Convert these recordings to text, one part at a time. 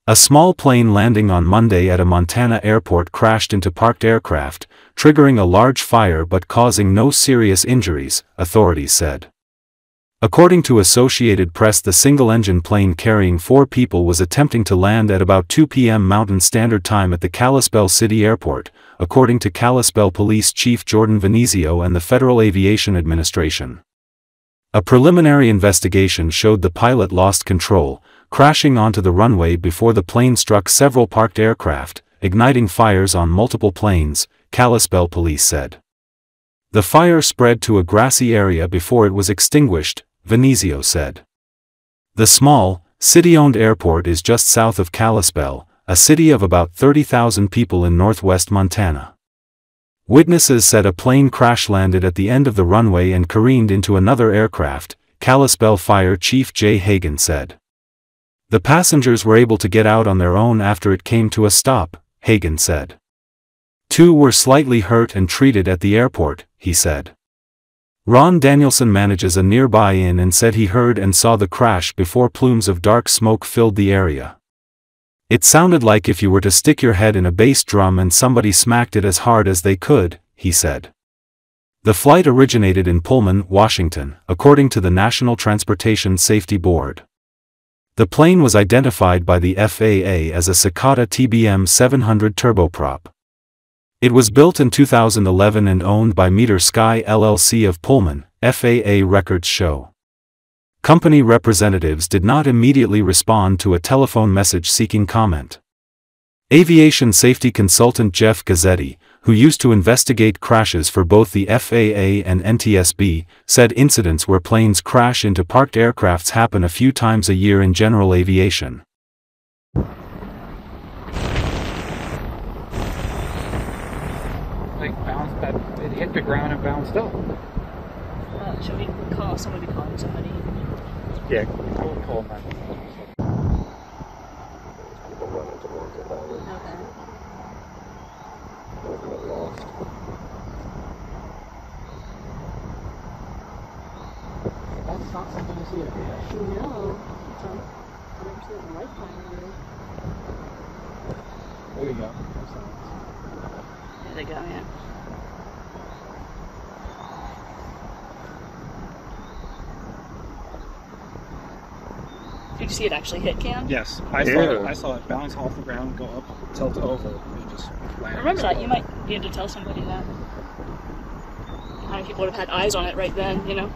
A small plane landing on Monday at a Montana airport crashed into parked aircraft, triggering a large fire but causing no serious injuries, authorities said. According to Associated Press, the single-engine plane carrying 4 people was attempting to land at about 2 p.m. Mountain Standard Time at the Kalispell City Airport, according to Kalispell Police Chief Jordan Venezio and the Federal Aviation Administration. A preliminary investigation showed the pilot lost control, crashing onto the runway before the plane struck several parked aircraft, igniting fires on multiple planes, Kalispell police said. The fire spread to a grassy area before it was extinguished, Venezio said. The small, city-owned airport is just south of Kalispell, a city of about 30,000 people in northwest Montana. Witnesses said a plane crash-landed at the end of the runway and careened into another aircraft, Kalispell Fire Chief J. Hagen said. The passengers were able to get out on their own after it came to a stop, Hagen said. 2 were slightly hurt and treated at the airport, he said. Ron Danielson manages a nearby inn and said he heard and saw the crash before plumes of dark smoke filled the area. It sounded like if you were to stick your head in a bass drum and somebody smacked it as hard as they could, he said. The flight originated in Pullman, Washington, according to the National Transportation Safety Board. The plane was identified by the FAA as a Socata TBM 700 turboprop. It was built in 2011 and owned by Meter Sky LLC of Pullman, FAA records show. Company representatives did not immediately respond to a telephone message seeking comment. Aviation safety consultant Jeff Guzzetti, who used to investigate crashes for both the FAA and NTSB, said incidents where planes crash into parked aircrafts happen a few times a year in general aviation. It hit the ground and bounced up. Should we call somebody calling somebody? Yeah, we'll call them. That's not something to see every day. No. I've never seen it in a lifetime, really. There you go. There they go, yeah. Did you see it actually hit Cam? Yes, I saw it bounce off the ground, go up, tilt over, and just land. Remember that. You might be able to tell somebody that. How many people would have had eyes on it right then, you know?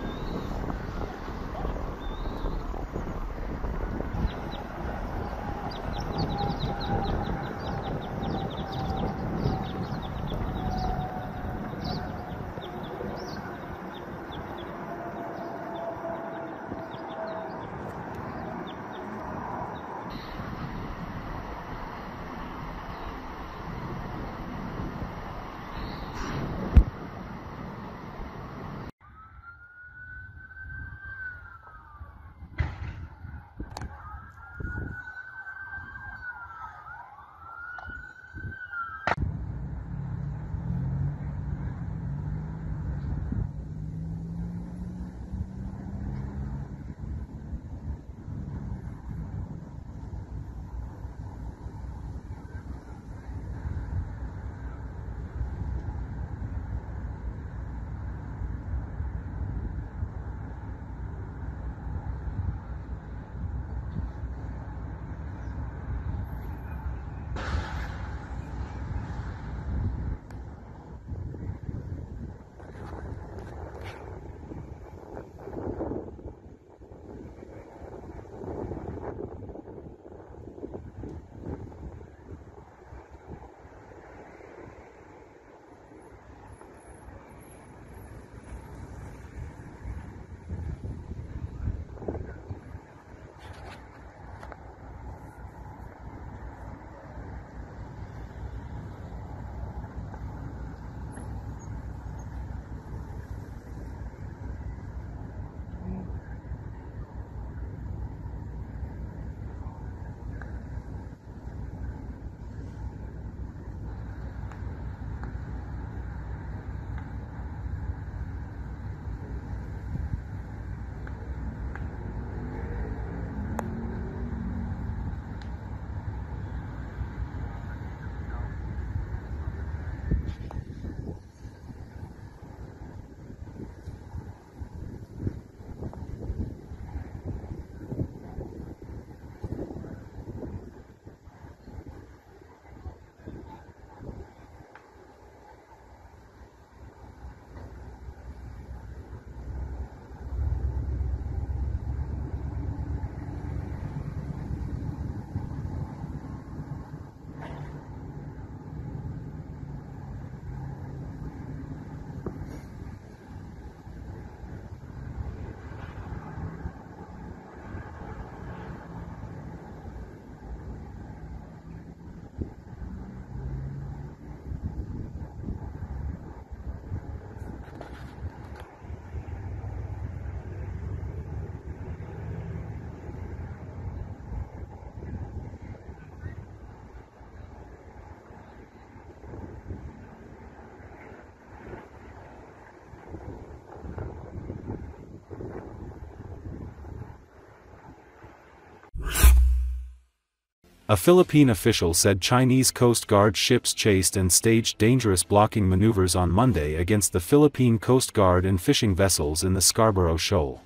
A Philippine official said Chinese Coast Guard ships chased and staged dangerous blocking maneuvers on Monday against the Philippine Coast Guard and fishing vessels in the Scarborough Shoal.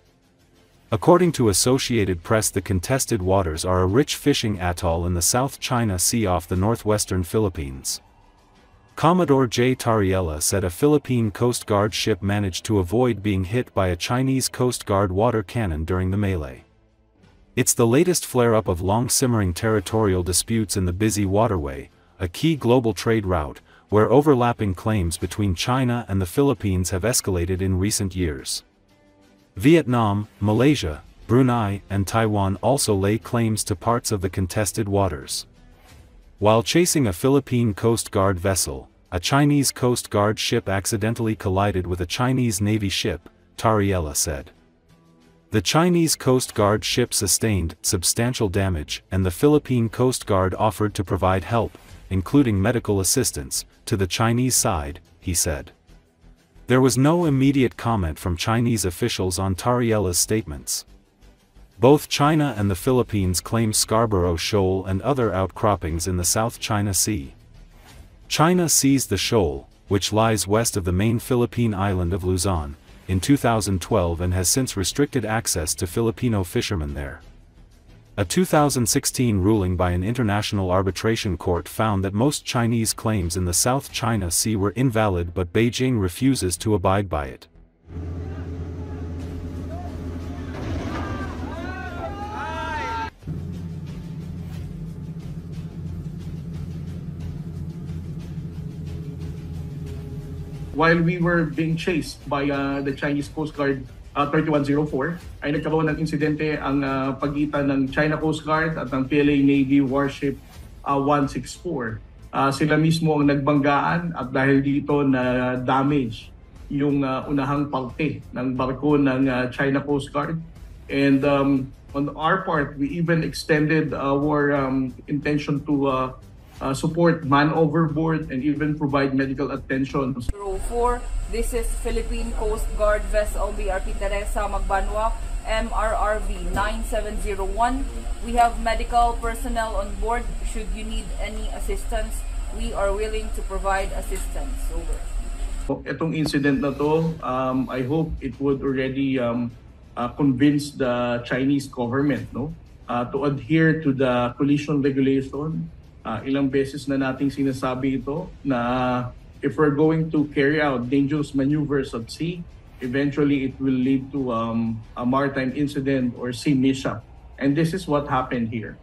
According to Associated Press, the contested waters are a rich fishing atoll in the South China Sea off the northwestern Philippines. Commodore J. Tariella said a Philippine Coast Guard ship managed to avoid being hit by a Chinese Coast Guard water cannon during the melee. It's the latest flare-up of long-simmering territorial disputes in the busy waterway, a key global trade route, where overlapping claims between China and the Philippines have escalated in recent years. Vietnam, Malaysia, Brunei, and Taiwan also lay claims to parts of the contested waters. While chasing a Philippine Coast Guard vessel, a Chinese Coast Guard ship accidentally collided with a Chinese Navy ship, Tariella said. The Chinese Coast Guard ship sustained substantial damage, and the Philippine Coast Guard offered to provide help, including medical assistance, to the Chinese side, he said. There was no immediate comment from Chinese officials on Tariella's statements. Both China and the Philippines claim Scarborough Shoal and other outcroppings in the South China Sea. China seized the shoal, which lies west of the main Philippine island of Luzon, in 2012 and has since restricted access to Filipino fishermen there. A 2016 ruling by an international arbitration court found that most Chinese claims in the South China Sea were invalid, but Beijing refuses to abide by it. While we were being chased by the Chinese Coast Guard 3104, ay nagkaroon ng insidente ang pagitan ng China Coast Guard at ng PLA Navy warship 164. Sila mismo ang nagbanggaan at dahil dito na damage yung unahang parte ng barko ng China Coast Guard. And on our part, we even extended our intention to support man overboard and even provide medical attention. 04, this is Philippine Coast Guard vessel BRP Teresa Magbanwa, MRRV 9701. We have medical personnel on board. Should you need any assistance, we are willing to provide assistance. Over. Itong incident na to, I hope it would already convince the Chinese government, no, to adhere to the collision regulation. Ilang beses na nating sinasabi ito na if we're going to carry out dangerous maneuvers at sea, eventually it will lead to a maritime incident or sea mishap. And this is what happened here.